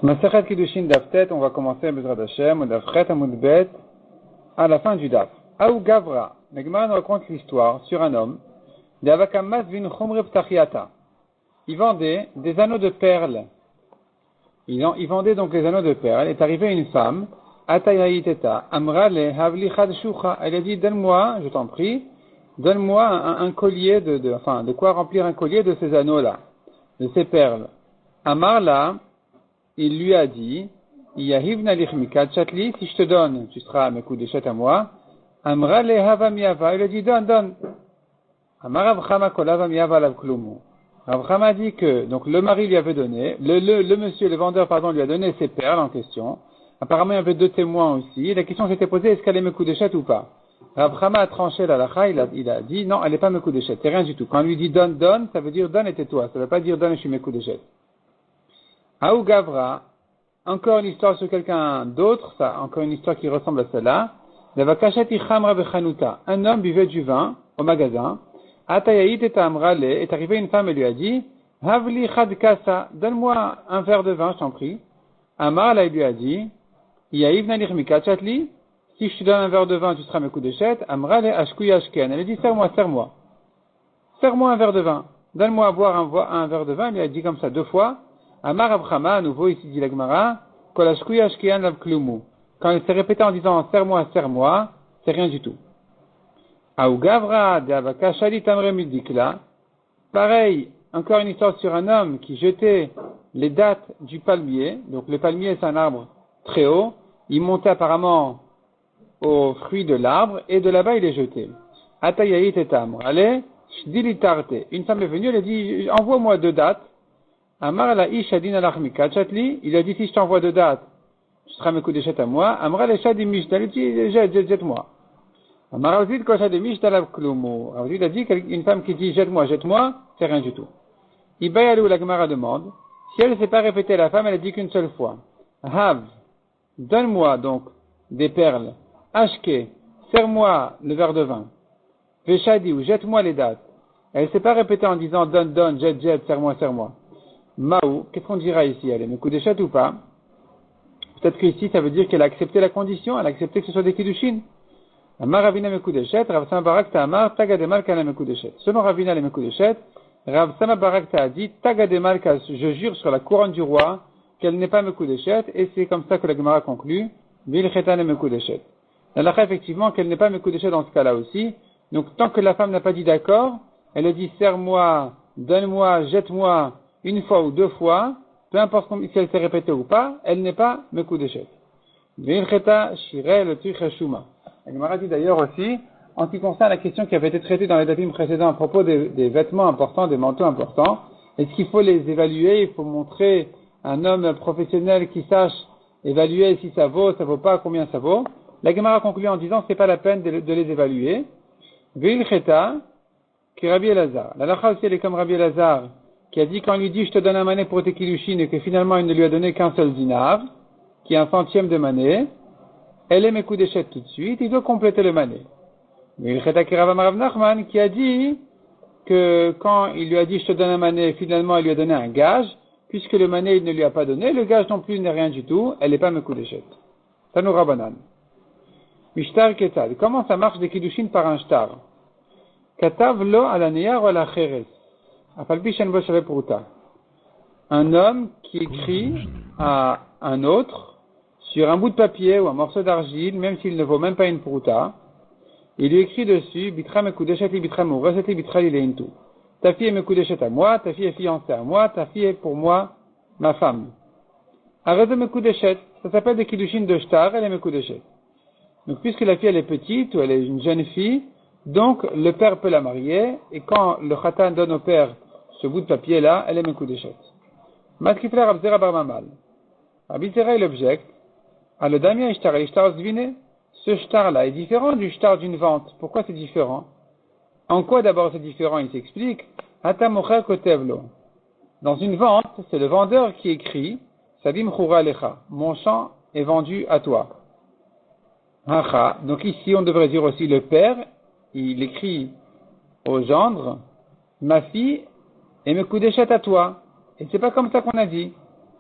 Masechet Kiddushin Daf Tet, on va commencer Bezrat Hashem, Daf Chet Amud Bet, à la fin du Daf. Aou Gavra, la Gemara nous raconte l'histoire sur un homme, d'Avakamas vin Chumre Ptachiata. Il vendait des anneaux de perles. Il vendait donc les anneaux de perles. Est arrivée une femme, Atayayiteta, Amra le Havli Chad Shucha. Elle a dit, donne-moi, je t'en prie, donne-moi un collier de quoi remplir un collier de ces anneaux-là, de ces perles. Amar là, il lui a dit, Yahivna lichmikat chatli, si je te donne, tu seras à mes coups de chat à moi. Amra le hava miava, il a dit, donne. Amar Avchama kolava miava lav klumu. Avchama a dit que, donc le mari lui avait donné, le vendeur, lui a donné ces perles en question. Apparemment, il y avait deux témoins aussi. Et la question s'était posée, est-ce qu'elle est mes coups de chat ou pas? Avchama a tranché la lacha, il a dit, non, elle n'est pas mes coups de chat, c'est rien du tout. Quand on lui dit donne, ça veut dire donne et tais-toi. Ça ne veut pas dire donne et je suis mes coups de chat. Aou Gavra, encore une histoire sur quelqu'un d'autre, ça, encore une histoire qui ressemble à celle-là. Un homme buvait du vin au magasin. Est arrivée une femme et lui a dit, Havli chad kasa, donne-moi un verre de vin, je t'en prie. Amar, là, il lui a dit, Yaivna lichmika chatli, si je te donne un verre de vin, tu seras mes coups de chette. Amra le ashkuy ashken. Elle a dit, serre-moi. Serre-moi un verre de vin. Donne-moi à boire un verre de vin. Il lui a dit comme ça 2 fois. Amar Abchama, à nouveau, ici dit la Gemara, Kol ashkuy ashken lav klumu. Quand il s'est répété en disant, serre-moi, c'est rien du tout. Aou Gavra, de Avaka Shalit Amre Midikla. Pareil, encore une histoire sur un homme qui jetait les dattes du palmier. Donc le palmier, c'est un arbre très haut. Il montait apparemment aux fruits de l'arbre et de là-bas, il les jetait. Atayayit et Amr. Allez, Shdilitarte. Une femme est venue, elle a dit, envoie-moi 2 dattes. Amar la ishadin alachmika chatli. Il a dit, si je t'envoie 2 dattes, tu seras mes coups de chat à moi. Amra le shadimish. Elle a dit, jette-moi. Amar Ravzid koshadimish dalab klumu. Ravzid a dit qu'une femme qui dit, jette-moi, c'est rien du tout. Ibayalou, la Gemara demande, si elle ne s'est pas répétée, la femme, elle a dit qu'une seule fois. Hav, donne-moi donc des perles. Ashke, serre-moi le verre de vin. Veshadi, ou jette-moi les dattes. Elle ne s'est pas répétée en disant, donne, jette, serre-moi. Maou, qu'est-ce qu'on dira ici? Elle est mes coups de chat ou pas? Peut-être qu'ici, ça veut dire qu'elle a accepté la condition, elle a accepté que ce soit des kiddushin. Amar Ravina mes coups de chat, Rav Sama Barak Ta'amar, Tagademal Kana mes coups de chat. Selon Ravina les mes coups de chat, Rav Sama Barak Ta'a dit, Tagademal Kana, je jure sur la couronne du roi, qu'elle n'est pas mes coups de chat, et c'est comme ça que la Gemara conclut, Vil Chetan mes coups de chat. Elle a effectivement qu'elle n'est pas mes coups de chat dans ce cas-là aussi. Donc, tant que la femme n'a pas dit d'accord, elle a dit, serre-moi, donne-moi, jette-moi, une fois ou 2 fois, peu importe si elle s'est répétée ou pas, elle n'est pas mes coups de chat. Vil Cheta Shirel le Tuchashuma. La Gemara dit d'ailleurs aussi, en ce qui concerne la question qui avait été traitée dans les datim précédents à propos des vêtements importants, des manteaux importants, est-ce qu'il faut les évaluer, il faut montrer un homme professionnel qui sache évaluer si ça vaut pas, combien ça vaut. La Gemara conclut en disant c'est pas la peine de les évaluer. Veil Cheta, qui Rabbi Elazar. La lacha aussi elle est comme Rabbi Elazar, qui a dit quand on lui dit je te donne un mané pour tes kiddushin et que finalement il ne lui a donné qu'un seul dinar, qui est un centième de mané, elle est mes coups d'échec tout de suite, il doit compléter le mané. Veil Cheta qui Rav Nachman, qui a dit que quand il lui a dit je te donne un mané, finalement il lui a donné un gage, puisque le mané il ne lui a pas donné, le gage non plus n'est rien du tout, elle n'est pas mes coups d'échec. Tanou Rabbanan. Mishtar Ketzad. Comment ça marche des kiddushin par un shtar? Katav lo ala niyar ou ala cheres. Afalpi shen bo shave pruta. Un homme qui écrit à un autre sur un bout de papier ou un morceau d'argile, même s'il ne vaut même pas une pruta, il lui écrit dessus, bitra mekudeshet li bitra moureset li bitra li leintu. Ta fille est mekudeshet à moi, ta fille est fiancée à moi, ta fille est pour moi ma femme. Arrête de mekudeshet. Ça s'appelle des kiddushin de shtar, elle est mekudeshet. Donc, puisque la fille, elle est petite, ou elle est une jeune fille, donc, le père peut la marier, et quand le khatan donne au père ce bout de papier-là, elle est mes coups d'échec. Matkifla Rabzera Barmamal. Rabzera, il objecte, à le damien ishtar et ishtar zvine, ce shtar-là est différent du shtar d'une vente. Pourquoi c'est différent? En quoi d'abord c'est différent? Il s'explique. Hata mocher kotevlo. Dans une vente, c'est le vendeur qui écrit, Sadim chura lecha, mon champ est vendu à toi. Hacha. Donc ici, on devrait dire aussi le père, il écrit au gendre, ma fille est me coudéchette à toi. Et c'est pas comme ça qu'on a dit.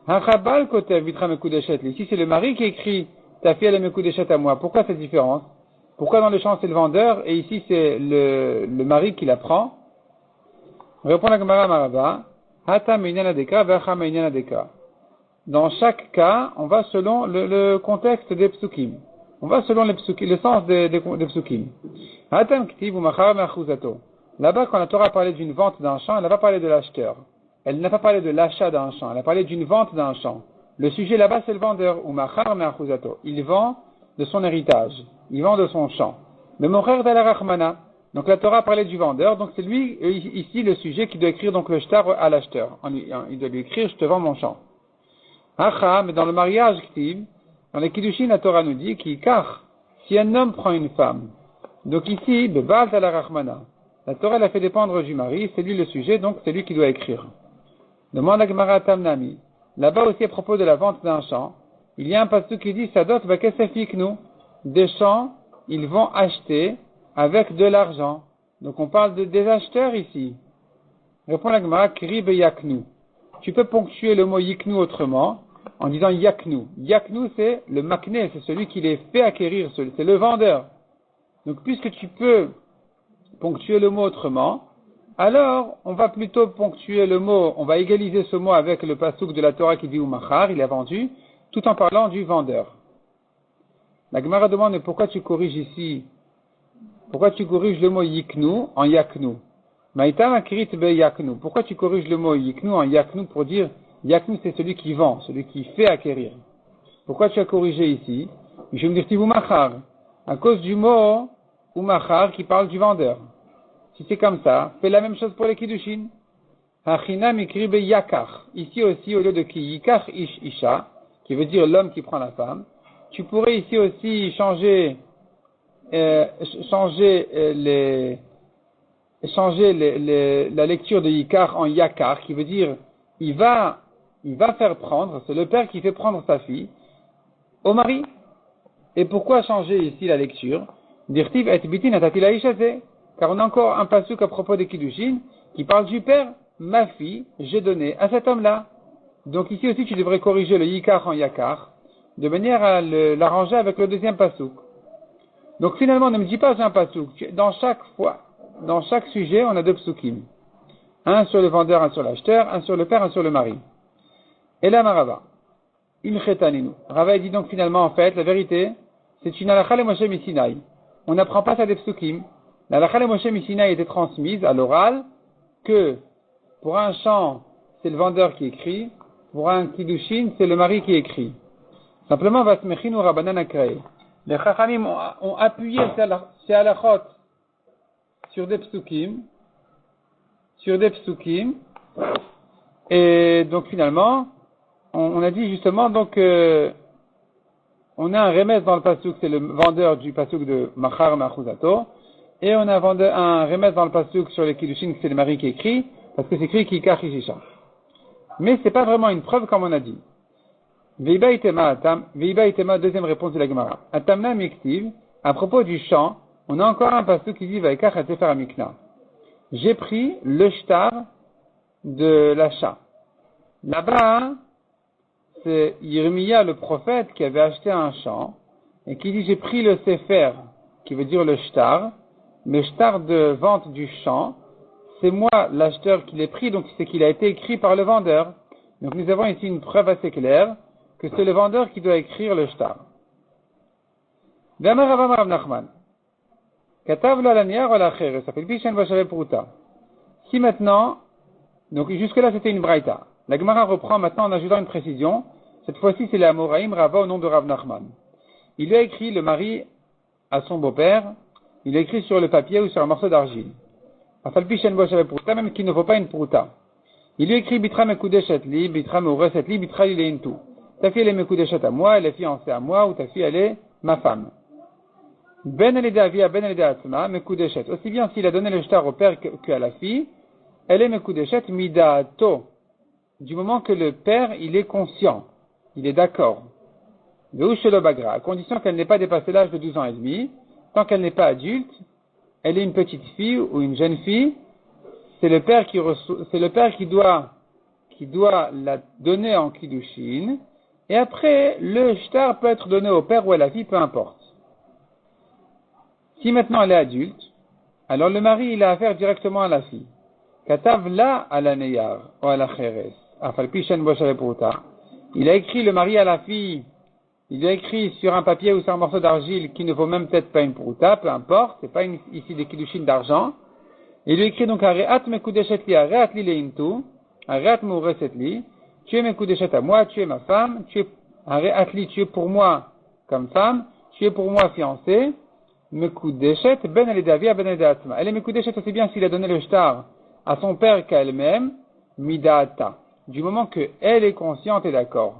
Hachabal kotev vitra mekudeshet li. Ici, c'est le mari qui écrit ta fille elle est mekudeshet à moi. Pourquoi cette différence? Pourquoi dans le champ c'est le vendeur et ici c'est le mari qui la prend? Répond la Gemara Marava. Hata meinyana deka vecha meinyana deka. Dans chaque cas, on va selon le contexte des psukim. On va selon les psukim, le sens des psukim. Hatam ktiv ou machar me'achuzato. Là-bas, quand la Torah parlait d'une vente d'un champ, elle n'a pas parlé de l'acheteur. Elle n'a pas parlé de l'achat d'un champ. Elle a parlé d'une vente d'un champ. Le sujet là-bas, c'est le vendeur, ou machar me'achuzato. Il vend de son héritage. Il vend de son champ. Le mocher de la rachmana. Donc la Torah parlait du vendeur. Donc c'est lui, ici, le sujet qui doit écrire donc le shtar à l'acheteur. Il doit lui écrire, je te vends mon champ. Acha, mais dans le mariage, dans les Kiddushin, la Torah nous dit car si un homme prend une femme, donc ici, le Baal la Rachmana, la Torah l'a fait dépendre du mari, c'est lui le sujet, donc c'est lui qui doit écrire. Demande la Gemara Tamnami. Là-bas aussi, à propos de la vente d'un champ, il y a un passage qui dit Sadot nous. Des champs, ils vont acheter avec de l'argent. Donc on parle des acheteurs ici. Répond la Gemara Krib Yaknu. Tu peux ponctuer le mot yiknu autrement, en disant yaknu. Yaknu, c'est le makné, c'est celui qui les fait acquérir, c'est le vendeur. Donc, puisque tu peux ponctuer le mot autrement, alors, on va plutôt ponctuer le mot, on va égaliser ce mot avec le pasouk de la Torah qui dit Umachar, il a vendu, tout en parlant du vendeur. La Gemara demande, mais pourquoi tu corriges ici, pourquoi tu corriges le mot yiknu en yaknu? Maïtam akrit be yaknu. Pourquoi tu corriges le mot yiknu en yaknu pour dire yaknu c'est celui qui vend, celui qui fait acquérir? Pourquoi tu as corrigé ici? Je me dis umachar. À cause du mot umachar qui parle du vendeur. Si c'est comme ça, fais la même chose pour les kiddushin. Hachinam ikri be yakar. Ici aussi, au lieu de ki yikar ish isha, qui veut dire l'homme qui prend la femme, tu pourrais ici aussi changer la lecture de Yikar en Yakar, qui veut dire il va faire prendre, c'est le père qui fait prendre sa fille au mari. Et pourquoi changer ici la lecture? Dirtiv et bitin atatila ishase. Car on a encore un pasuk à propos des Kiddushin qui parle du père, ma fille, j'ai donné à cet homme-là. Donc ici aussi tu devrais corriger le Yikar en Yakar, de manière à l'arranger avec le deuxième pasuk. Donc finalement ne me dis pas j'ai un pasuk. Dans chaque sujet, on a deux psukim. Un sur le vendeur, un sur l'acheteur, un sur le père, un sur le mari. Et là, Marava. Imchetaninu. Rava dit donc finalement, en fait, la vérité, c'est une halakha le Moshe Misinaï. On n'apprend pas ça des psukim. La halakha le Moshe Misinaï était transmise à l'oral que pour un chant, c'est le vendeur qui écrit, pour un kiddushin, c'est le mari qui écrit. Simplement, Vasmechinu Rabbanan Akrei. Les chachamim ont appuyé ces halakhot sur des psukim, et donc finalement, on a dit justement donc on a un remède dans le pasuk, c'est le vendeur du pasuk de Machar Me'achuzato, et on a un remède dans le pasuk sur les kiddushin, c'est le mari qui écrit, parce que c'est écrit Kikar Kishisha. Mais c'est pas vraiment une preuve comme on a dit. Veiba itema, deuxième réponse de la Gemara. Atamna miktiv, à propos du chant, on a encore un pasuk qui dit Vaikach et Sefer Amikna. J'ai pris le shtar de l'achat. Là-bas, c'est Yirmiya le prophète qui avait acheté un champ et qui dit j'ai pris le sefer, qui veut dire le shtar de vente du champ, c'est moi l'acheteur qui l'ai pris, donc c'est qu'il a été écrit par le vendeur. Donc nous avons ici une preuve assez claire que c'est le vendeur qui doit écrire le shtar. Damar Rav Rav Nachman. Katav la lanière ou la chere, ça fait Bishan Vachave Pruta. Si maintenant, donc jusque-là c'était une braïta. La Gemara reprend maintenant en ajoutant une précision. Cette fois-ci c'est la Moraïm Rava au nom de Rav Nachman. Il lui a écrit le mari à son beau-père, il a écrit sur le papier ou sur un morceau d'argile. Afal Bishan Vachave Pruta, même qu'il ne faut pas une Pruta. Il lui a écrit Bitra Mekudeshet li, Bitra Meureset li, Bitra li leintu. Ta fille elle est Mekudeshet à moi, elle est fiancée à moi, ou ta fille elle est ma femme. Ben Alida Avia, Ben Alida Atzma, Mekudeshet. Aussi bien s'il a donné le shtar au père qu'à la fille, elle est Mekudeshet Midato. Du moment que le père, il est conscient, il est d'accord. Veushelo Bagra, à condition qu'elle n'ait pas dépassé l'âge de 12 ans et demi, tant qu'elle n'est pas adulte, elle est une petite fille ou une jeune fille, c'est le père qui doit la donner en kiddushin, et après, le shtar peut être donné au père ou à la fille, peu importe. Si maintenant elle est adulte, alors le mari, il a affaire directement à la fille. Katav la à la neyar, ou à la cheres, afal pishen boshare pruta. Il a écrit le mari à la fille, il a écrit sur un papier ou sur un morceau d'argile qui ne vaut même peut-être pas une pruta, peu importe, c'est pas ici des kiddushin d'argent. Il lui écrit donc Areat mekudeshet li, areat li leintu, areat meureset li, tu es mekudeshet à moi, tu es ma femme, tu es areat li, tu es pour moi comme femme, tu es pour moi fiancée, mekudeshet ben alidavia ben alidatzma. Elle est mekudeshet aussi bien s'il a donné le shtar à son père qu'à elle-même, midata, du moment qu'elle est consciente et d'accord.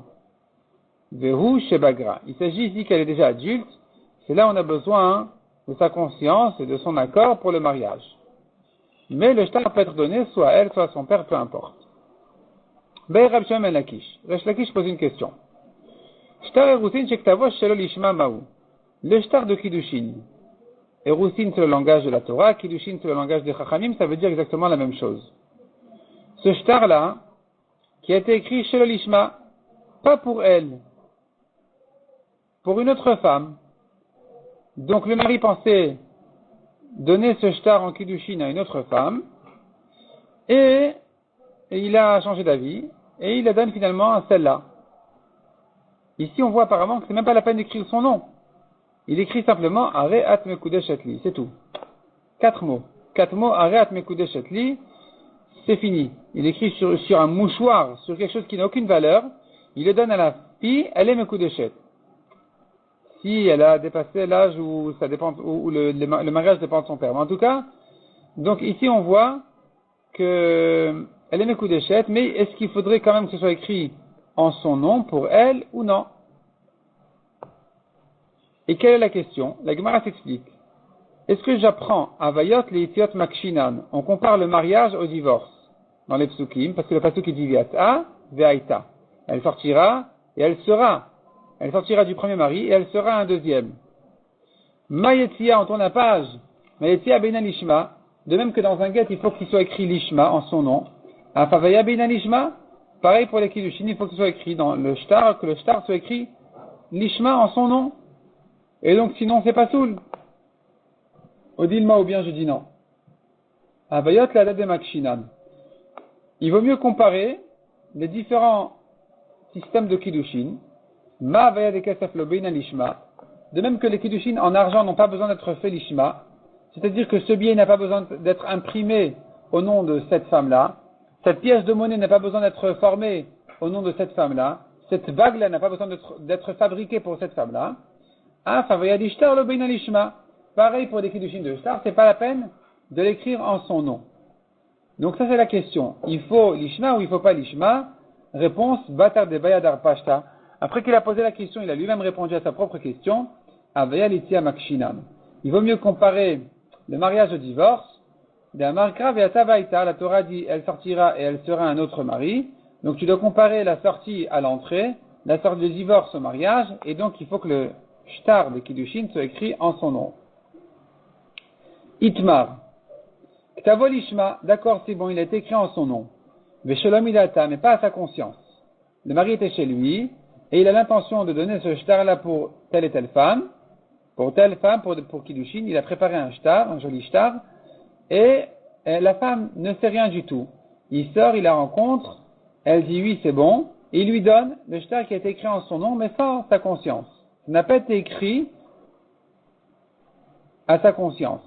Vehu shebagra. Il s'agit ici qu'elle est déjà adulte, c'est là où on a besoin de sa conscience et de son accord pour le mariage. Mais le shtar peut être donné soit à elle, soit à son père, peu importe. Bei Rab Shimon ben Lakish. Resh Lakish pose une question. Shtar erusin shektavo shelo lishma mahu. Le shtar de Kiddushin. Erusin c'est le langage de la Torah, Kiddushin c'est le langage des Chachamim, ça veut dire exactement la même chose. Ce shtar là, qui a été écrit shelo lishma, pas pour elle, pour une autre femme. Donc le mari pensait donner ce shtar en Kiddushin à une autre femme, et il a changé d'avis, et il la donne finalement à celle-là. Ici, on voit apparemment que c'est même pas la peine d'écrire son nom. Il écrit simplement Areat mekudeshet li, c'est tout. 4 mots. 4 mots, Areat mekudeshet li, c'est fini. Il écrit sur un mouchoir, sur quelque chose qui n'a aucune valeur, il le donne à la fille, elle est mekudeshet. Si elle a dépassé l'âge où ça dépend, où le mariage dépend de son père. Mais en tout cas, donc ici on voit que elle est mekudeshet, mais est-ce qu'il faudrait quand même que ce soit écrit en son nom pour elle ou non? Et quelle est la question? La Gemara s'explique. Est-ce que j'apprends Avayot leitiot makshinan? On compare le mariage au divorce dans les psukim, parce que le pasuk dit viata ve'aita. Elle sortira et elle sera. Elle sortira du premier mari et elle sera un deuxième. Mayetia, on tourne la page. Mayetia beina lishma. De même que dans un get, il faut qu'il soit écrit lishma en son nom. Afavaya beina lishma. Pareil pour les kiddushin, il faut que ce soit écrit dans le shtar, que le shtar soit écrit lishma en son nom. Et donc sinon c'est pas soul. Odilma ou bien je dis non. Avayot la date de makshinan. Il vaut mieux comparer les différents systèmes de kiddushin. Ma avaya de kesef lo beina lishma. De même que les kiddushin en argent n'ont pas besoin d'être faits lishma. C'est-à-dire que ce billet n'a pas besoin d'être imprimé au nom de cette femme-là. Cette pièce de monnaie n'a pas besoin d'être formée au nom de cette femme-là. Cette bague-là n'a pas besoin d'être fabriquée pour cette femme-là. Ah, favaya d'ishtar lo beina lishma. Pareil pour les kiddushin de shtar, c'est pas la peine de l'écrire en son nom. Donc ça c'est la question. Il faut lishma ou il faut pas lishma? Réponse, batar de bayadar pashta. Après qu'il a posé la question, il a lui-même répondu à sa propre question. Avaya litia makshinan. Il vaut mieux comparer le mariage au divorce. La Torah dit elle sortira et elle sera un autre mari. Donc tu dois comparer la sortie à l'entrée, la sortie de divorce au mariage, et donc il faut que le shtar de Kiddushin soit écrit en son nom. Itmar. Ktavo lishma, d'accord, c'est bon, il a été écrit en son nom. Vesholom idata, mais pas à sa conscience. Le mari était chez lui, et il a l'intention de donner ce shtar-là pour telle et telle femme. Pour telle femme, pour Kiddushin, il a préparé un shtar, un joli shtar, et la femme ne sait rien du tout. Il sort, il la rencontre, elle dit oui, c'est bon, et il lui donne le shtar qui a été écrit en son nom, mais sans sa conscience. Ça n'a pas été écrit à sa conscience.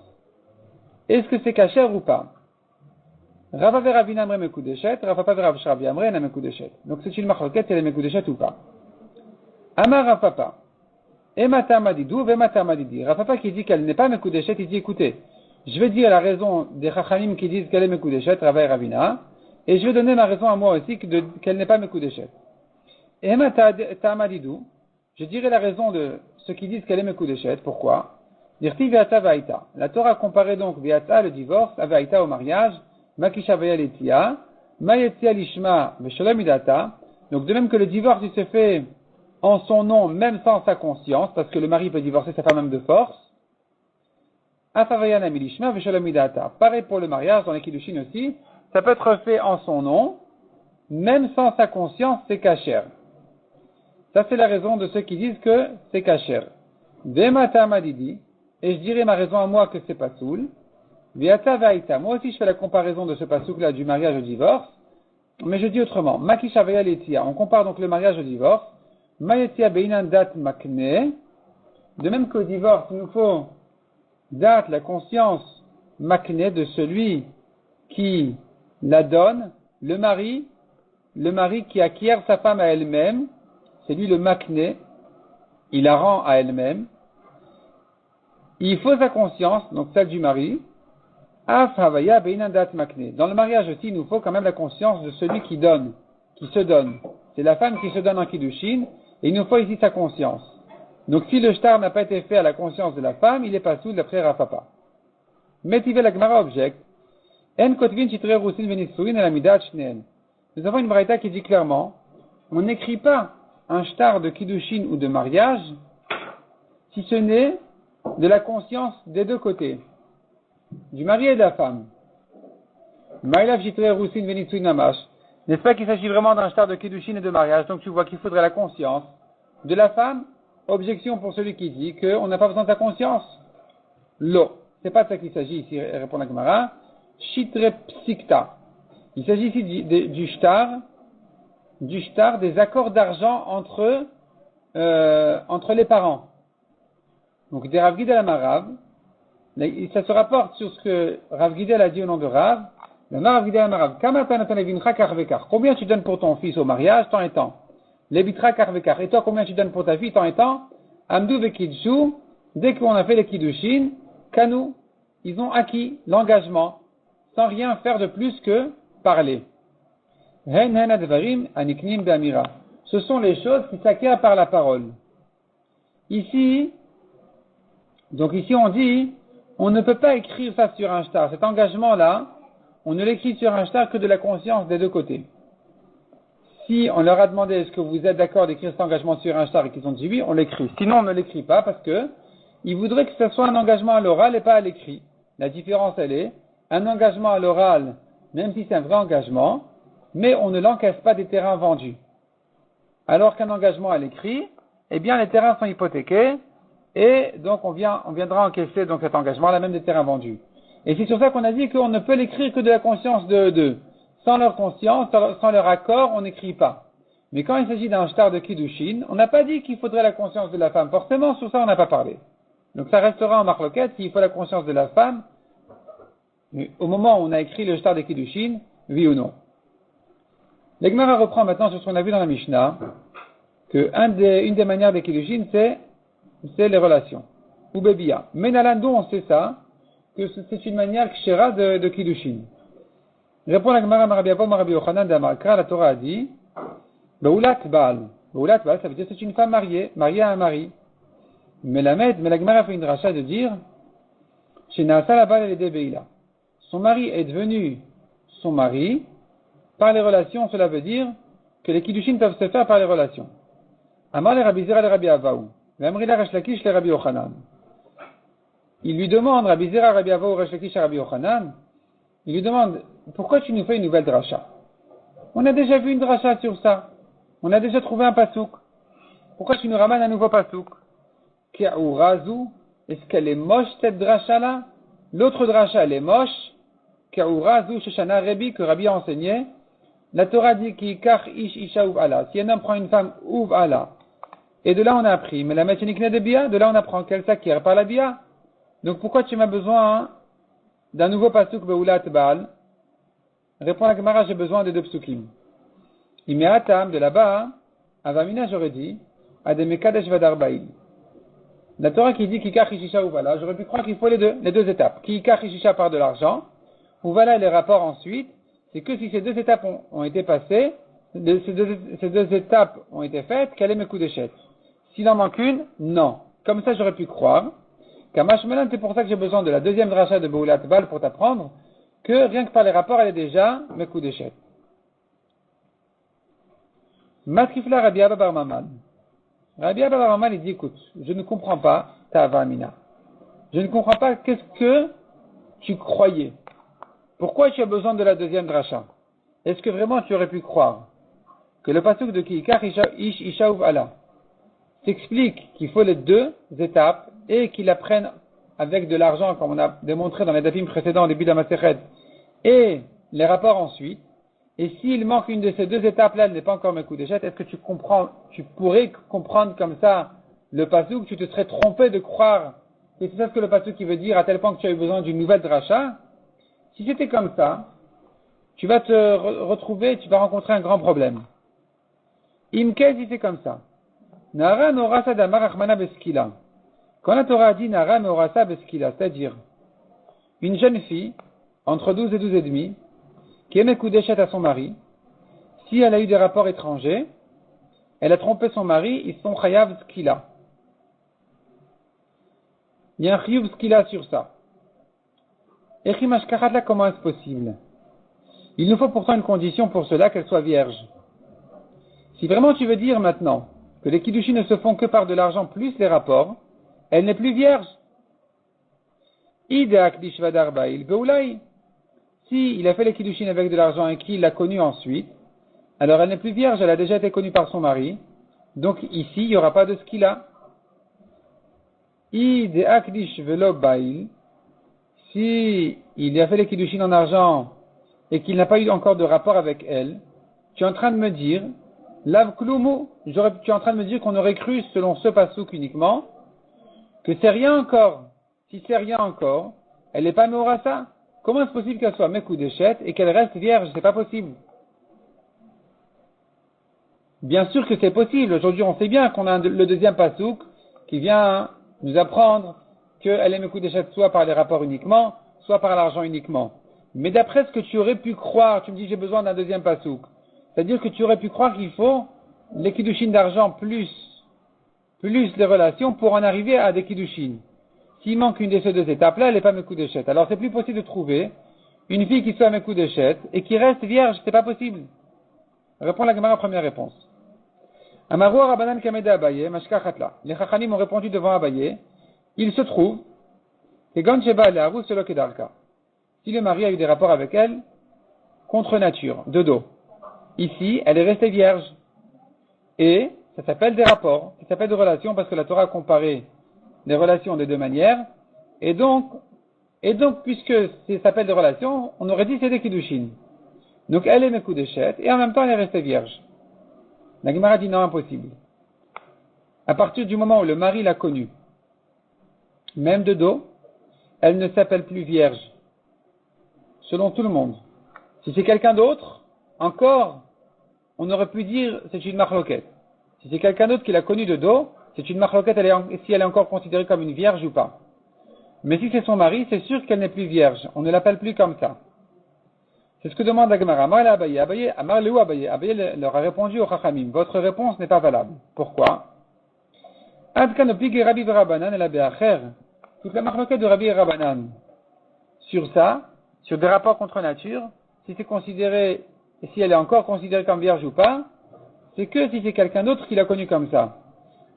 Est-ce que c'est kasher ou pas? Rava veravina amre mekudeshet, Rava pa verav shrabi amre na mekudeshet. Donc c'est une marloquette, elle est mekudeshet ou pas? Amar Rav Papa. Emata madidou, vemata madidi. Rav Papa qui dit qu'elle n'est pas mekudeshet, il dit écoutez, je vais dire la raison des chachamim qui disent qu'elle est mekudeshet, Rava et Ravina, et je vais donner ma raison à moi aussi qu'elle n'est pas mekudeshet. Emata madidou, je dirai la raison de ceux qui disent qu'elle est mekudeshet. Pourquoi? Dirti veata vaita. La Torah a comparé donc veata le divorce à vaita au mariage, makisha veya letia, mayetia lishma vesholom idata. Donc de même que le divorce il se fait en son nom même sans sa conscience, parce que le mari peut divorcer sa femme même de force. Afavayana milishma vesholom idata. Pareil pour le mariage dans les kiddushin aussi, ça peut être fait en son nom même sans sa conscience, c'est kasher. Ça, c'est la raison de ceux qui disent que c'est kasher. Vemata madidi, et je dirais ma raison à moi que c'est pas soul. Viata vaïta, moi aussi je fais la comparaison de ce pasouk-là du mariage au divorce, mais je dis autrement. Makisha vaya letia, on compare donc le mariage au divorce. Mayetia beinan dat makne, de même qu'au divorce, il nous faut date, la conscience makne de celui qui la donne, le mari qui acquiert sa femme à elle-même, c'est lui le makne, il la rend à elle-même. Il faut sa conscience, donc celle du mari. Af havaya beinan dat makne. Dans le mariage aussi, il nous faut quand même la conscience de celui qui donne, qui se donne. C'est la femme qui se donne en kiddushin, et il nous faut ici sa conscience. Donc si le shtar n'a pas été fait à la conscience de la femme, il est pas sous d'après Rafapa. Metive la Gemara objecte. En kotvin chitre rusin venisuin el amidat shneen. Nous avons une braïta qui dit clairement, on n'écrit pas un shtar de kiddushin ou de mariage, si ce n'est de la conscience des deux côtés, du mari et de la femme. Maïlav chitre rusin venisuin namash. N'est-ce pas qu'il s'agit vraiment d'un shtar de kiddushin et de mariage, donc tu vois qu'il faudrait la conscience de la femme. Objection pour celui qui dit qu'on n'a pas besoin de sa conscience. Lo. C'est pas de ça qu'il s'agit ici, répond la Gemara. Shitre psikta. Il s'agit ici du shtar, des accords d'argent entre les parents. Donc, des Rav Gidel Amarav. Ça se rapporte sur ce que Rav Gidel a dit au nom de Rav. Rav Gidel Amarav. Combien tu donnes pour ton fils au mariage, tant et tant? Les bitra karvekar. Et toi, combien tu donnes pour ta fille, tant et tant? Amdou vekidshu. Dès qu'on a fait les kiddushin, kanu, ils ont acquis l'engagement, sans rien faire de plus que parler. Hen hen advarim aniknim be'amira. Ce sont les choses qui s'acquièrent par la parole. Ici on dit, on ne peut pas écrire ça sur un shtar. Cet engagement-là, on ne l'écrit sur un shtar que de la conscience des deux côtés. Si on leur a demandé est-ce que vous êtes d'accord d'écrire cet engagement sur un shtar et qu'ils ont dit oui, on l'écrit. Sinon, on ne l'écrit pas parce que ils voudraient que ce soit un engagement à l'oral et pas à l'écrit. La différence, elle est, un engagement à l'oral, même si c'est un vrai engagement, mais on ne l'encaisse pas des terrains vendus. Alors qu'un engagement à l'écrit, eh bien, les terrains sont hypothéqués et donc on viendra encaisser donc cet engagement-là, même des terrains vendus. Et c'est sur ça qu'on a dit qu'on ne peut l'écrire que de la conscience d'eux. Sans leur conscience, sans leur accord, on n'écrit pas. Mais quand il s'agit d'un shtar de kiddushin, on n'a pas dit qu'il faudrait la conscience de la femme. Forcément, sur ça, on n'a pas parlé. Donc ça restera en marloquette s'il faut la conscience de la femme, au moment où on a écrit le shtar de kiddushin, oui ou non. L'Egmara reprend maintenant sur ce qu'on a vu dans la Mishnah, que une des manières des kiddushin, c'est les relations. Ou bébia. Mais Nalando, on sait ça, que c'est une manière kshera de kiddushin. Répond la Gemara Marabi Avo Marabi Yochanan d'Amakra, la Torah a dit, Beulat Baal. Beulat Baal, ça veut dire que c'est une femme mariée à un mari. Mais la Gemara fait une dracha de dire, chez Naasa la Baal et les Beila. Son mari est devenu son mari par les relations, cela veut dire que les kiddushin peuvent se faire par les relations. Amar le Rabbi Zera le Rabbi Avaou. V'amri la Resh Lakish le Rabbi Yochanan. Il lui demande, Rabbi Zera, Rabbi Avaou, Resh Lakish, Rabbi Yochanan, il lui demande, pourquoi tu nous fais une nouvelle dracha? On a déjà vu une dracha sur ça. On a déjà trouvé un pasouk. Pourquoi tu nous ramènes un nouveau pasouk? Ki'ourazu, est-ce qu'elle est moche cette dracha-là? L'autre dracha, elle est moche. Ki'ourazu, Sheshana Rebi, que Rabbi a enseigné. La Torah dit Ki'ikach ish isha uv'ala. Si un homme prend une femme uv'ala. Et de là on a appris, mais la méchanikne de bia, de là on apprend qu'elle s'acquiert par la bia. Donc pourquoi tu m'as besoin d'un nouveau pasouk Beulat Baal? Répond la Gemara, j'ai besoin des deux psukim. Imeatam, de là-bas, Avamina, j'aurais dit, Ademekadesh Vadarbaïl. La Torah qui dit Kikach Ishisha Uvala, j'aurais pu croire qu'il faut les deux étapes. Kikach Ishisha par de l'argent, Uvala et les rapports ensuite, c'est que si ces deux étapes ont été passées, ces deux étapes ont été faites, quel est mes coups d'échec? S'il en manque une, non. Comme ça, j'aurais pu croire. Kamash Melan, c'est pour ça que j'ai besoin de la deuxième dracha de Beulat Baal pour t'apprendre que rien que par les rapports, elle est déjà mes coups d'échec. Matrifla Rabbi Abba Bar Maman. Rabbi Abba Bar Maman, il dit, écoute, je ne comprends pas ta avamina. Je ne comprends pas qu'est-ce que tu croyais. Pourquoi tu as besoin de la deuxième dracha? est-ce que vraiment tu aurais pu croire que le pasuk de Kiikar Ish Ishaouv Allah s'explique qu'il faut les deux étapes et qu'ils apprennent avec de l'argent, comme on a démontré dans les dapim précédents au début de la Masechet, et les rapports ensuite. Et s'il manque une de ces deux étapes-là, elle n'est pas encore Mekudeshet, est-ce que tu pourrais comprendre comme ça le pasuk, tu te serais trompé de croire que c'est ça ce que le pasuk qui veut dire, à tel point que tu as eu besoin d'une nouvelle dracha? Si c'était comme ça, tu vas te retrouver, tu vas rencontrer un grand problème. Imke, si c'est comme ça. Nara Norasa Damar Achmana Beskila. Quand la Torah dit Nara Norasa Beskila, c'est-à-dire une jeune fille, entre 12 et 12 et demi, qui est Mekudeshet à son mari, si elle a eu des rapports étrangers, elle a trompé son mari, ils sont Chayav Skila. Il y a un Chayav Skila sur ça. Echimashkachatla, comment est-ce possible? Il nous faut pourtant une condition pour cela, qu'elle soit vierge. Si vraiment tu veux dire maintenant que les kiddushim ne se font que par de l'argent plus les rapports, elle n'est plus vierge. Idak dishvadarbail beulai. Si il a fait les kiddushim avec de l'argent et qu'il l'a connue ensuite, alors elle n'est plus vierge, elle a déjà été connue par son mari. Donc ici, il n'y aura pas de skila. Idak dishvelobail. Si il a fait les kiddushim en argent et qu'il n'a pas eu encore de rapport avec elle, tu es en train de me dire, Lav Klumu, tu es en train de me dire qu'on aurait cru, selon ce passouk uniquement, que c'est rien encore. Si c'est rien encore, elle n'est pas Meorasa. Comment est-ce possible qu'elle soit Mekudeshet et qu'elle reste vierge? C'est pas possible. Bien sûr que c'est possible. Aujourd'hui, on sait bien qu'on a le deuxième passouk qui vient nous apprendre qu'elle est Mekudeshet soit par les rapports uniquement, soit par l'argent uniquement. Mais d'après ce que tu aurais pu croire, tu me dis j'ai besoin d'un deuxième passouk. C'est-à-dire que tu aurais pu croire qu'il faut les kiddushin d'argent plus les relations pour en arriver à des kiddushin. S'il manque une de ces deux étapes-là, elle n'est pas Mekudeshet. Alors c'est plus possible de trouver une fille qui soit Mekudeshet et qui reste vierge, c'est pas possible. Répond la Gemara, première réponse. Amaru Rabanan Kameda Abaye, Mashkachatla. Les Chachamim ont répondu devant Abaye. Il se trouve que Gancheba Leharu Selokedarka. Si le mari a eu des rapports avec elle, contre nature, de dos. Ici, elle est restée vierge. Et ça s'appelle des rapports, ça s'appelle des relations parce que la Torah a comparé les relations de deux manières. Et donc puisque ça s'appelle des relations, on aurait dit c'est des kiddushin. Donc elle est Mekudeshet et en même temps elle est restée vierge. La Gemara dit non, impossible. À partir du moment où le mari l'a connue, même de dos, elle ne s'appelle plus vierge. Selon tout le monde. Si c'est quelqu'un d'autre, encore, on aurait pu dire c'est une marloquette. Si c'est quelqu'un d'autre qui l'a connue de dos, c'est une marloquette si elle est encore considérée comme une vierge ou pas. Mais si c'est son mari, c'est sûr qu'elle n'est plus vierge. On ne l'appelle plus comme ça. C'est ce que demande la Gemara. Amar Abaye. Abaye leur a répondu au Chachamim. Votre réponse n'est pas valable. Pourquoi? Adkanopig et Rabbi Rabanan et la Be'acher. Toute la marloquette de Rabbi Rabanan. Sur ça, sur des rapports contre nature, si c'est considéré, et si elle est encore considérée comme vierge ou pas, c'est que si c'est quelqu'un d'autre qui l'a connue comme ça.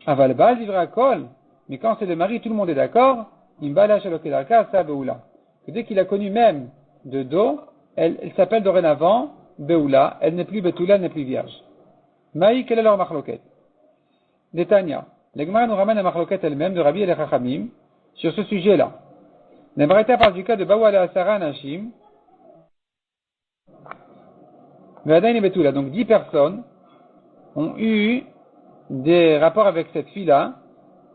Avalbal vivra kol, mais quand c'est le mari, tout le monde est d'accord, imbala shalokedarka sa beoula. Que dès qu'il a connu même de dos, elle s'appelle dorénavant beoula, elle n'est plus betula, elle n'est plus vierge. Maï, quelle est leur marloquette? Netanya. L'Egmara nous ramène la marloquette elle-même de Rabbi et les Chachamim sur ce sujet-là. Nebraïta parle du cas de Bawala Asara Anashim. Donc 10 personnes ont eu des rapports avec cette fille-là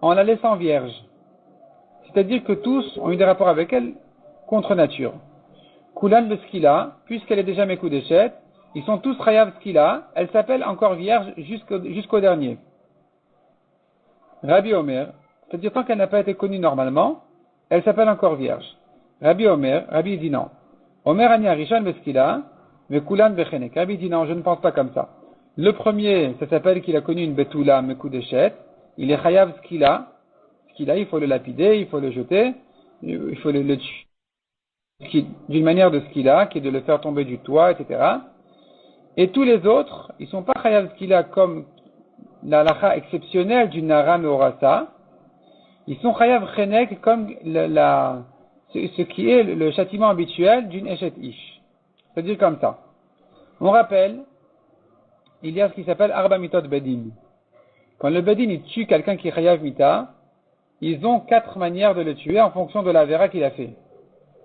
en la laissant vierge. C'est-à-dire que tous ont eu des rapports avec elle contre nature. Kulan Beskila, puisqu'elle est déjà Mekudeshet, ils sont tous Chayav Skila, elle s'appelle encore vierge jusqu'au dernier. Rabbi Omer, c'est-à-dire tant qu'elle n'a pas été connue normalement, elle s'appelle encore vierge. Rabbi dit non. Omer Ania Rishon Beskila, mais Kulan Bechenek. Rabbi dit non, je ne pense pas comme ça. Le premier, ça s'appelle qu'il a connu une Betula Mekudeshet, il est Chayav Skila, il faut le lapider, il faut le jeter, il faut le tuer d'une manière de Skila, qui est de le faire tomber du toit, etc. Et tous les autres, ils sont pas Chayav Skila comme la halakha exceptionnelle du Nara Meorasa, ils sont Chayav Chenek comme ce qui est le châtiment habituel d'une Eshet Ish. C'est-à-dire comme ça. On rappelle, il y a ce qui s'appelle Arba Mitot Bedin. Quand le Bedin il tue quelqu'un qui est Chayav Mita, ils ont 4 manières de le tuer en fonction de la vera qu'il a fait.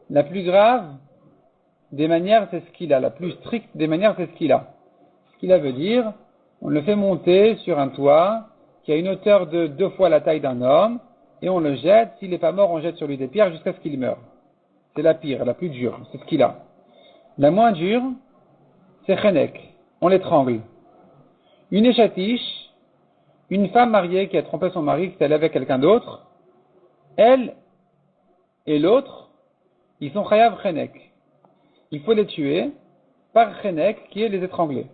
La plus grave des manières, c'est ce qu'il a. La plus stricte des manières, c'est ce qu'il a. Ce qu'il a veut dire, on le fait monter sur un toit qui a une hauteur de 2 fois la taille d'un homme, et on le jette. S'il n'est pas mort, on jette sur lui des pierres jusqu'à ce qu'il meure. C'est la pire, la plus dure. C'est ce qu'il a. La moins dure, c'est Chenek. On l'étrangle. Une échatiche, une femme mariée qui a trompé son mari, qui est allée avec quelqu'un d'autre, elle et l'autre, ils sont Chayav Chenek. Il faut les tuer par Chenek, qui est les étrangler.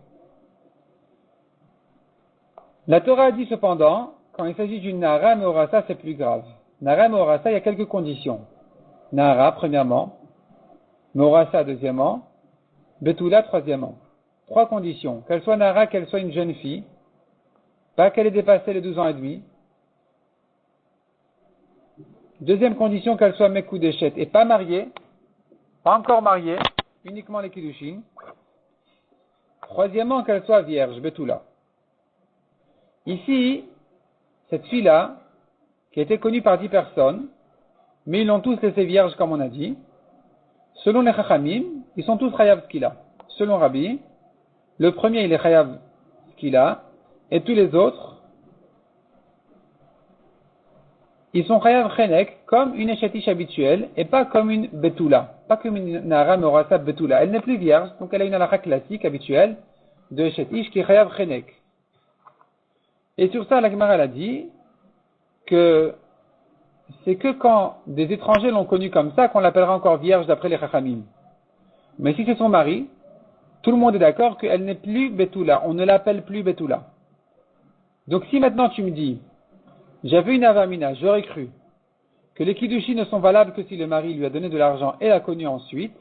La Torah a dit cependant, quand il s'agit d'une Nahara Meorasa, c'est plus grave. Nahara Meorasa, il y a quelques conditions. Nahara, premièrement. Meorasa, deuxièmement. Betula, troisièmement. 3 conditions. Qu'elle soit Nahara, qu'elle soit une jeune fille. Pas qu'elle ait dépassé les 12 ans et demi. Deuxième condition, qu'elle soit Mekoudeshet et pas mariée. Pas encore mariée. Uniquement les Kiddushin. Troisièmement, qu'elle soit vierge, Betula. Ici, cette fille-là, qui a été connue par 10 personnes, mais ils l'ont tous laissée vierge, comme on a dit. Selon les Chachamim, ils sont tous Chayav Skila. Selon Rabbi, le premier, il est Chayav Skila, et tous les autres, ils sont Chayav Chenek, comme une échatiche habituelle, et pas comme une Betula. Pas comme une Nahara Meorasa Betula. Elle n'est plus vierge, donc elle a une halakha classique, habituelle, de échatiche, qui est Chayav Chenek. Et sur ça, la Gemara a dit que c'est que quand des étrangers l'ont connue comme ça, qu'on l'appellera encore vierge d'après les Chachamim. Mais si c'est son mari, tout le monde est d'accord qu'elle n'est plus Betula. On ne l'appelle plus Betula. Donc si maintenant tu me dis, j'avais une avamina, j'aurais cru que les Kiddushi ne sont valables que si le mari lui a donné de l'argent et l'a connue ensuite,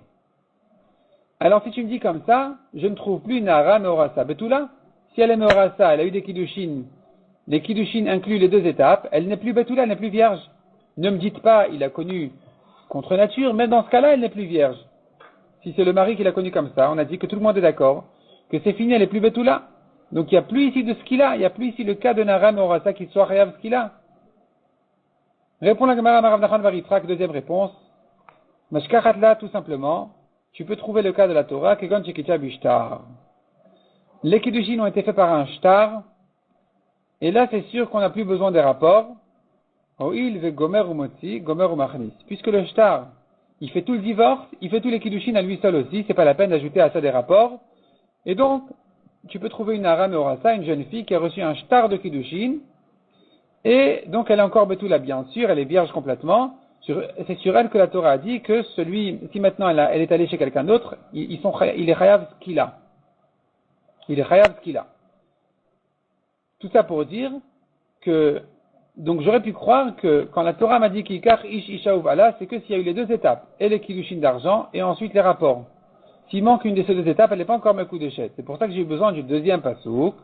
alors si tu me dis comme ça, je ne trouve plus Nahara Meorasa. Betula, si elle est Meorasa, elle a eu des Kiddushin, les Kiddushin incluent les 2 étapes, elle n'est plus Betula, elle n'est plus vierge. Ne me dites pas, il a connu contre nature, même dans ce cas-là, elle n'est plus vierge. Si c'est le mari qui l'a connue comme ça, on a dit que tout le monde est d'accord, que c'est fini, elle n'est plus Betula. Donc il n'y a plus ici de ce qu'il a, il n'y a plus ici le cas de Nahara Meorasa qui soit Chayav ce qu'il a. Répond la Gemara Marav Nachman Varitrak, deuxième réponse. Mashkachatla, tout simplement, tu peux trouver le cas de la Torah, Kegon Chekitia Bishtar. Les Kiddushin ont été faits par un shtar, et là c'est sûr qu'on n'a plus besoin des rapports. Oil ve Gomer ou Motzi, Gomer ou Machnis. Puisque le shtar, il fait tout le divorce, il fait tous les Kiddushin à lui seul aussi, c'est pas la peine d'ajouter à ça des rapports. Et donc, tu peux trouver une Nahara Meorasa, une jeune fille qui a reçu un shtar de Kiddushin, et donc elle est encore Betula, bien sûr, elle est vierge complètement. C'est sur elle que la Torah a dit que si maintenant elle est allée chez quelqu'un d'autre, il est Chayav ce qu'il a. Il est Chayav ce qu'il a. Tout ça pour dire que, donc j'aurais pu croire que quand la Torah m'a dit Kikar Ish Isha Uvala, c'est que s'il y a eu les 2 étapes, et les Kiddushin d'argent, et ensuite les rapports. S'il manque une de ces 2 étapes, elle n'est pas encore Mekoudeshet. C'est pour ça que j'ai eu besoin du deuxième pasouk,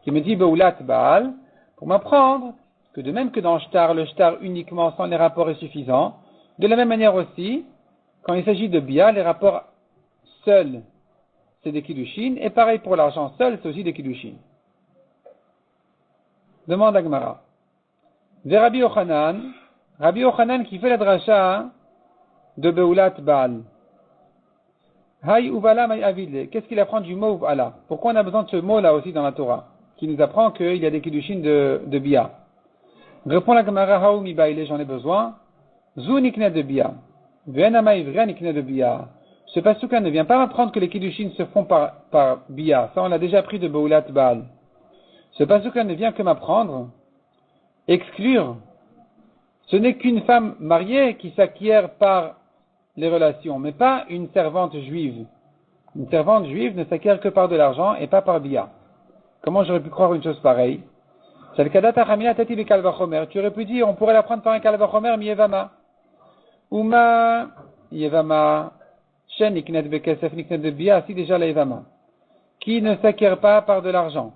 qui me dit Beulat Baal, pour m'apprendre que de même que dans le shtar uniquement sans les rapports est suffisant, de la même manière aussi, quand il s'agit de Bia, les rapports seuls, c'est des Kiddushin, et pareil pour l'argent seul, c'est aussi des Kiddushin. Demande à Gemara. Ve Rabbi Yochanan qui fait la dracha de Beulat Baal. Hay Uvala May Avile. Qu'est-ce qu'il apprend du mot Uvala? Pourquoi on a besoin de ce mot-là aussi dans la Torah, qui nous apprend qu'il y a des Kiddushin de Bia? Répond la Gemara, Haou mi baile, j'en ai besoin. Zou nikne de Bia. Venama ivra nikne de Bia. Ce pasuk-là ne vient pas m'apprendre que les Kiddushin se font par Bia. Ça, on l'a déjà appris de Beulat Baal. Ce pasuk-là ne vient que m'apprendre, exclure. Ce n'est qu'une femme mariée qui s'acquiert par les relations, mais pas une servante juive. Une servante juive ne s'acquiert que par de l'argent et pas par Bia. Comment j'aurais pu croire une chose pareille? Tu aurais pu dire, on pourrait la prendre par un kalvachomer, mi yevama. Uma yevama, shen niknet bekesef niknet de bia, si déjà la yevama. Qui ne s'acquiert pas par de l'argent.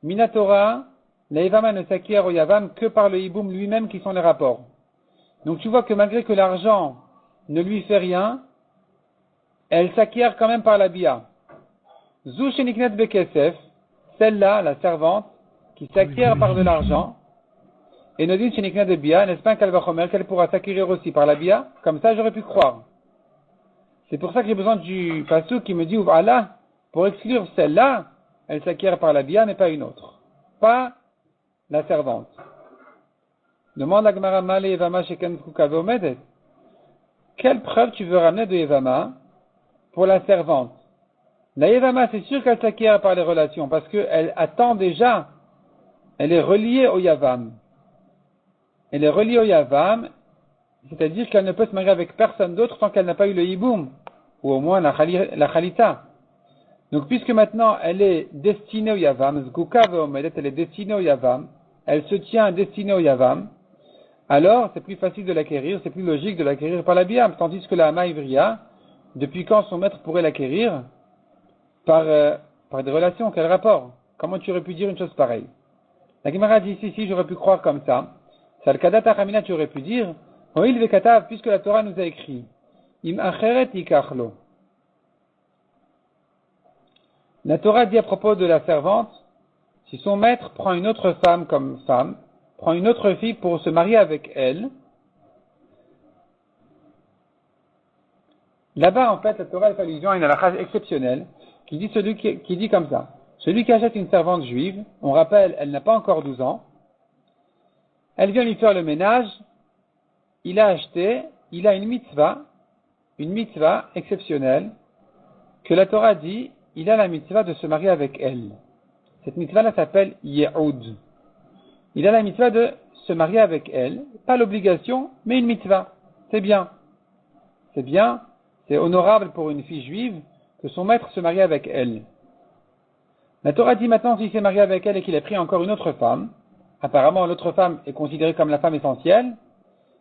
Minatora, la yevama ne s'acquiert au yavam que par le hiboum lui-même qui sont les rapports. Donc tu vois que malgré que l'argent ne lui fait rien, elle s'acquiert quand même par la bia. Zou sheniknet bekesef, celle-là, la servante, qui s'acquiert par de l'argent, et Nodin sheniknet de bia, n'est-ce pas un kalvachomer qu'elle pourra s'acquérir aussi par la bia? Comme ça, j'aurais pu croire. C'est pour ça que j'ai besoin du pasuk qui me dit Allah, pour exclure celle-là, elle s'acquiert par la bia, mais pas une autre. Pas la servante. Demande la Gemara Male Yevama Sheken Kuka Veomedet. Quelle preuve tu veux ramener de Yevama pour la servante? La Yevama, c'est sûr qu'elle s'acquiert par les relations, parce qu'elle attend déjà, elle est reliée au Yavam. Elle est reliée au Yavam, c'est-à-dire qu'elle ne peut se marier avec personne d'autre tant qu'elle n'a pas eu le Yiboum, ou au moins la Khalita. Donc, puisque maintenant elle est destinée au Yavam, Zguka Veomedet, elle est destinée au Yavam, elle se tient destinée au Yavam, alors c'est plus facile de l'acquérir, c'est plus logique de l'acquérir par la Biam, tandis que la Hama Ivriya, depuis quand son maître pourrait l'acquérir par des relations, quel rapport? Comment tu aurais pu dire une chose pareille? La Gemara dit si, j'aurais pu croire comme ça. Salkadat Achamina, tu aurais pu dire, Oil Vekatav, puisque la Torah nous a écrit, Im Acheret Ikachlo. La Torah dit à propos de la servante, si son maître prend une autre femme comme femme, prend une autre fille pour se marier avec elle, là-bas, en fait, la Torah fait allusion à une halakha exceptionnelle qui dit comme ça. Celui qui achète une servante juive, on rappelle, elle n'a pas encore 12 ans, elle vient lui faire le ménage, il a acheté, il a une mitzvah exceptionnelle, que la Torah dit, il a la mitzvah de se marier avec elle. Cette mitzvah-là s'appelle Yehoud. Il a la mitzvah de se marier avec elle, pas l'obligation, mais une mitzvah. C'est bien. C'est honorable pour une fille juive que son maître se marie avec elle. La Torah dit maintenant s'il s'est marié avec elle et qu'il a pris encore une autre femme, apparemment l'autre femme est considérée comme la femme essentielle,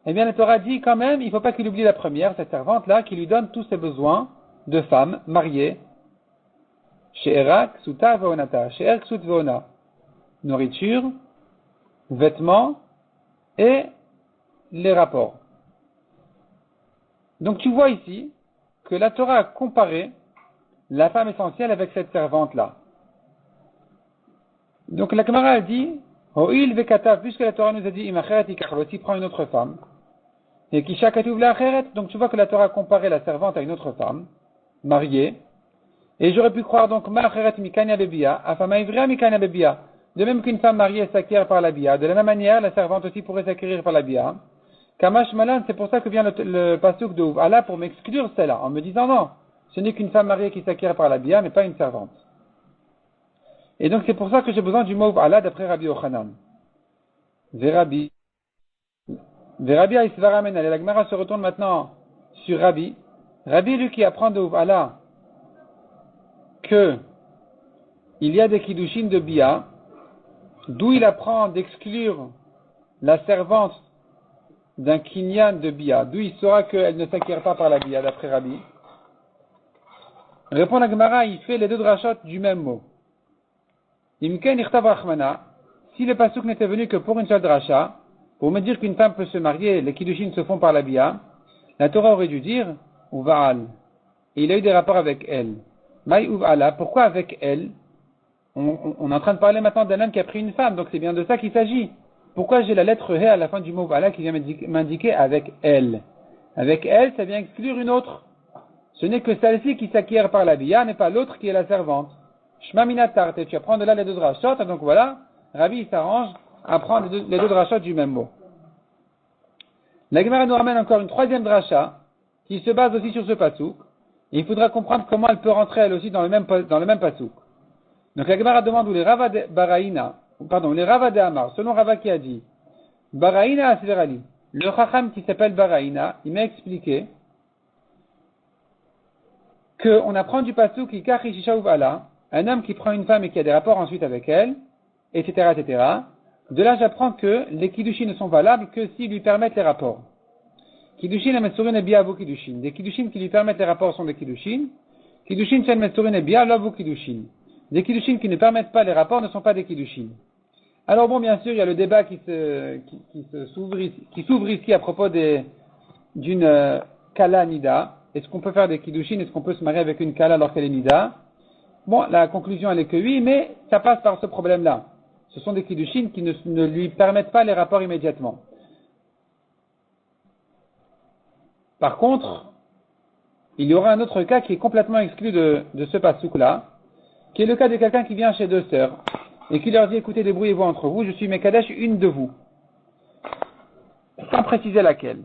eh bien la Torah dit quand même, il ne faut pas qu'il oublie la première, cette servante-là, qui lui donne tous ses besoins de femme mariée. She'era ksuta ve'onata, she'er ksut ve'ona. Nourriture, vêtements et les rapports. Donc tu vois ici que la Torah a comparé la femme essentielle avec cette servante-là. Donc la Gemara a dit, Ho'il vekatav, puisque la Torah nous a dit, Imacheret ikachloti, prend une autre femme, et Kisha katuv la'acheret, donc tu vois que la Torah a comparé la servante à une autre femme, mariée, et j'aurais pu croire donc, Ma'acheret mikanya bebia, afama ivria mikanya bebia, de même qu'une femme mariée s'acquiert par la bia, de la même manière, la servante aussi pourrait s'acquérir par la bia. Kamash Malan, c'est pour ça que vient le pasuk de Ouv Allah pour m'exclure celle-là, en me disant non, ce n'est qu'une femme mariée qui s'acquiert par la bia, mais pas une servante. Et donc c'est pour ça que j'ai besoin du mot Ouv Allah d'après Rabbi Yochanan. Verabi Aisvaramen, la Gemara se retourne maintenant sur Rabbi. Rabbi, lui qui apprend de Ouv Allah que il y a des kiddushin de bia, d'où il apprend d'exclure la servante d'un kinyan de bia, d'où il saura qu'elle ne s'acquiert pas par la bia, d'après Rabbi. Répond la Gemara, il fait les deux drachot du même mot. Imken irtav rachmana, si le pasuk n'était venu que pour une seule dracha, pour me dire qu'une femme peut se marier, les kiddushin se font par la bia, la Torah aurait dû dire, Uvaal. Et il a eu des rapports avec elle. Maï Uvaala, pourquoi avec elle? On est en train de parler maintenant d'un homme qui a pris une femme, donc c'est bien de ça qu'il s'agit. Pourquoi j'ai la lettre He à la fin du mot Vala qui vient m'indiquer avec elle? Avec elle, ça vient exclure une autre. Ce n'est que celle-ci qui s'acquiert par la bia, mais pas l'autre qui est la servante. Shma minatarte, tu apprends de là les deux drachot, donc voilà, Rabbi s'arrange à prendre les deux drachot du même mot. La Gemara nous ramène encore une troisième dracha, qui se base aussi sur ce pasuk, et il faudra comprendre comment elle peut rentrer elle aussi dans le même pasuk. Donc la Gemara demande où les Rava de Amar, selon Rava qui a dit, Baraïna Asverali, le Chacham qui s'appelle Baraïna, il m'a expliqué qu'on apprend du pasuk qui Kachishisha Uvala, un homme qui prend une femme et qui a des rapports ensuite avec elle, etc., etc. De là, j'apprends que les kiddushin ne sont valables que s'ils lui permettent les rapports. Kiddushin et Metsurin et Biavu Kiddushin. Des kiddushin qui lui permettent les rapports sont des kiddushin. Kiddushin Shen Metsurin et Biavu Kiddushin. Des kiddushin qui ne permettent pas les rapports ne sont pas des kiddushin. Alors bon, bien sûr, il y a le débat qui s'ouvre ici à propos d'une kala nida. Est-ce qu'on peut faire des kiddushin? Est-ce qu'on peut se marier avec une kala alors qu'elle est nida? Bon, la conclusion elle est que oui, mais ça passe par ce problème-là. Ce sont des kiddushin qui ne lui permettent pas les rapports immédiatement. Par contre, il y aura un autre cas qui est complètement exclu de ce pasouk-là, qui est le cas de quelqu'un qui vient chez deux sœurs et qui leur dit écoutez, débrouillez-vous entre vous, je suis Mekadesh, une de vous, sans préciser laquelle.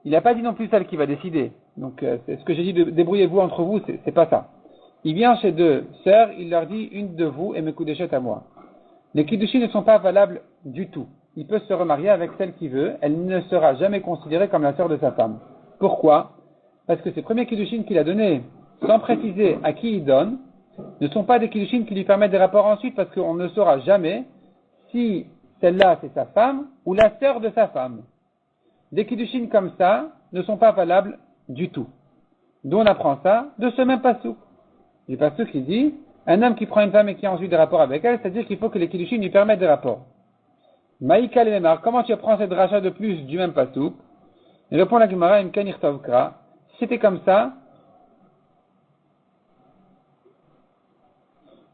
Il n'a pas dit non plus celle qui va décider. Donc, c'est ce que j'ai dit, débrouillez-vous entre vous, c'est pas ça. Il vient chez deux sœurs, il leur dit une de vous et Mekudeshet à moi. Les kiddushin ne sont pas valables du tout. Il peut se remarier avec celle qu'il veut, elle ne sera jamais considérée comme la sœur de sa femme. Pourquoi? Parce que ces premiers kiddushin qu'il a donnés, sans préciser à qui il donne, ne sont pas des kiddushin qui lui permettent des rapports ensuite, parce qu'on ne saura jamais si celle-là c'est sa femme ou la sœur de sa femme. Des kiddushin comme ça ne sont pas valables du tout. D'où on apprend ça? De ce même pasouk. Du pasouk qui dit, un homme qui prend une femme et qui a ensuite des rapports avec elle, c'est-à-dire qu'il faut que les kiddushin lui permettent des rapports. Maïka le Memar, comment tu apprends cette rachat de plus du même pasouk? Il répond la Gemara, Imkan Irtavkra. Si c'était comme ça,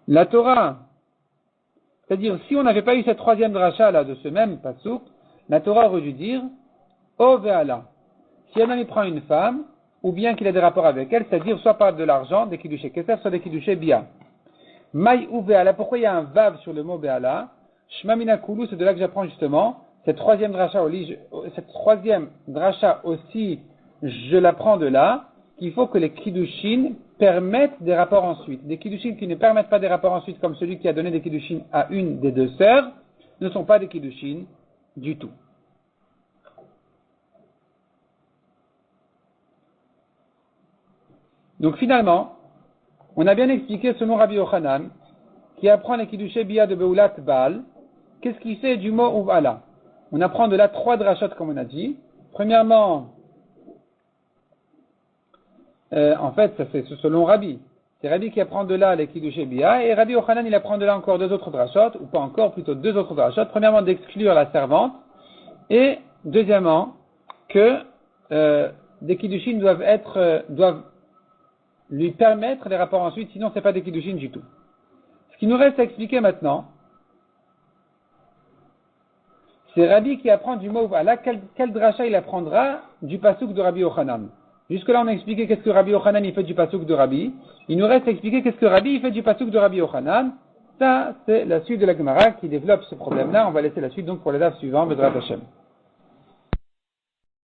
la Torah, c'est-à-dire si on n'avait pas eu cette troisième dracha là de ce même pasouk, la Torah aurait dû dire O ve'ala. Si un homme prend une femme, ou bien qu'il a des rapports avec elle, c'est-à-dire soit par de l'argent, des kiddushé kesef, soit des kiddushé bia. Maï ou ve'ala, pourquoi il y a un vav sur le mot ve'ala? Shma mina kulu, c'est de là que j'apprends justement cette troisième dracha aussi, je l'apprends de là, qu'il faut que les kiddushin permettent des rapports ensuite. Des kiddushin qui ne permettent pas des rapports ensuite, comme celui qui a donné des kiddushin à une des deux sœurs, ne sont pas des kiddushin du tout. Donc finalement, on a bien expliqué selon Rabbi Yochanan, qui apprend les kiddushé bia de Beulat Baal, qu'est-ce qu'il fait du mot Uvala? On apprend de là trois drachot comme on a dit. Premièrement, en fait, ça c'est selon Rabbi. C'est Rabbi qui apprend de là les kiddushé bia, et Rabbi Yochanan il apprend de là encore deux autres drachot, ou pas encore, plutôt deux autres drachot. Premièrement, d'exclure la servante, et deuxièmement, que des kiddushin doivent lui permettre les rapports ensuite, sinon c'est pas des kiddushin du tout. Ce qui nous reste à expliquer maintenant, c'est Rabbi qui apprend du mot Vala, quel dracha il apprendra du pasouk de Rabbi Yochanan. Jusque là on a expliqué qu'est-ce que Rabbi Yochanan il fait du pasouk de Rabbi. Il nous reste à expliquer qu'est-ce que Rabbi il fait du pasouk de Rabbi Yochanan. Ça c'est la suite de la Gemara qui développe ce problème-là. On va laisser la suite donc pour les daves suivants, Vedrat Hashem.